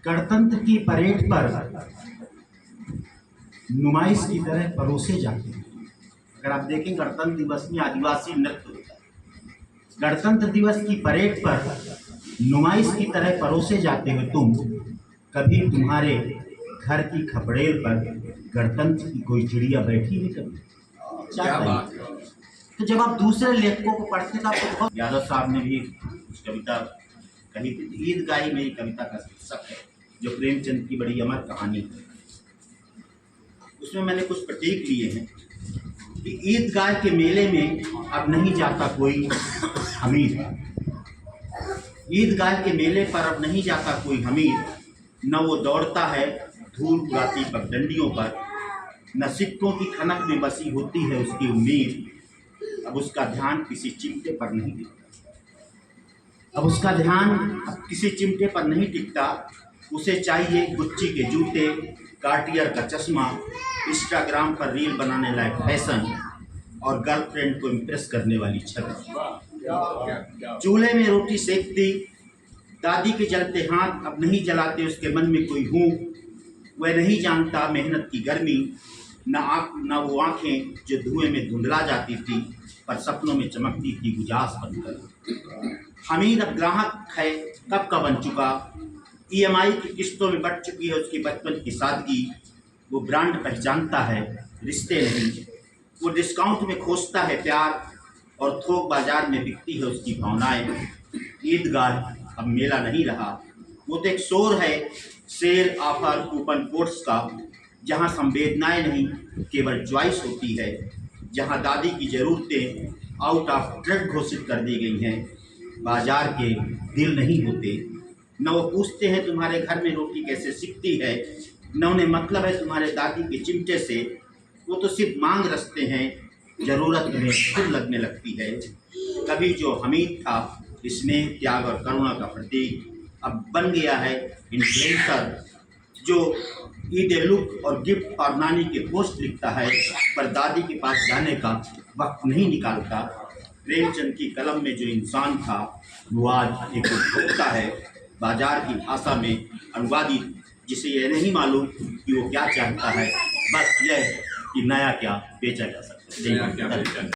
गणतंत्र की परेड पर नुमाइश की तरह परोसे जाते हैं। अगर आप देखें गणतंत्र दिवस में आदिवासी नृत्य होता है। गणतंत्र दिवस की परेड पर नुमाइश की तरह परोसे जाते हो तुम, कभी तुम्हारे घर की खपड़ेल पर गणतंत्र की कोई चिड़िया बैठी नहीं कभी? क्या बात है। तो जब आप दूसरे लेखकों को पढ़ते तो आपको बहुत। यादव साहब ने भी कुछ कविता कही थी, ईदगाही मेरी कविता का शीर्षक है, जो प्रेमचंद की बड़ी अमर कहानी है। उसमें मैंने कुछ प्रतीक लिए हैं कि ईदगाह के मेले में अब नहीं जाता कोई हमीर, ईदगाह के मेले पर अब नहीं जाता कोई हमीर, न वो दौड़ता है धूल उड़ाती पगडंडियों पर, न सिक्कों की खनक में बसी होती है उसकी उम्मीद। अब उसका ध्यान किसी चिमटे पर नहीं टिकता, अब उसका ध्यान अब किसी चिमटे पर नहीं टिकता। उसे चाहिए गुच्ची के जूते, कार्टियर का चश्मा, इंस्टाग्राम पर रील बनाने लायक फैशन और गर्लफ्रेंड को इम्प्रेस करने वाली छवि। चूल्हे में रोटी सेकती दादी के जलते हाथ अब नहीं जलाते उसके मन में कोई हूँ। वह नहीं जानता मेहनत की गर्मी, न वो आंखें जो धुएं में धुंधला जाती थी पर सपनों में चमकती थी गुजास बनकर। हमीद अब ग्राहक है कब का बन चुका, ईएमआई की किस्तों में बढ़ चुकी है उसकी बचपन की सादगी। वो ब्रांड पहचानता है रिश्ते नहीं, वो डिस्काउंट में खोजता है प्यार और थोक बाजार में बिकती है उसकी भावनाएं। ईदगाह अब मेला नहीं रहा, वो तो एक शोर है सेल ऑफर कूपन कोड्स का, जहां संवेदनाएं नहीं केवल चॉइस होती है, जहां दादी की ज़रूरतें आउट ऑफ ट्रेड घोषित कर दी गई हैं। बाजार के दिल नहीं होते, न वो पूछते हैं तुम्हारे घर में रोटी कैसे सिकती है, न उन्हें मतलब है तुम्हारे दादी के चिमटे से। वो तो सिर्फ मांग रखते हैं, ज़रूरत उन्हें खुद लगने लगती है। कभी जो हमीद था स्नेह त्याग और करुणा का प्रतीक, अब बन गया है इन्फ्लुएंसर जो ईद लुक और गिफ्ट और नानी के पोस्ट लिखता है पर दादी के पास जाने का वक्त नहीं निकालता। प्रेमचंद की कलम में जो इंसान था वो आज एक उपभोक्ता है, बाजार की भाषा में अनुवादित, जिसे यह नहीं मालूम कि वो क्या चाहता है, बस यह कि नया क्या बेचा जा सकता है।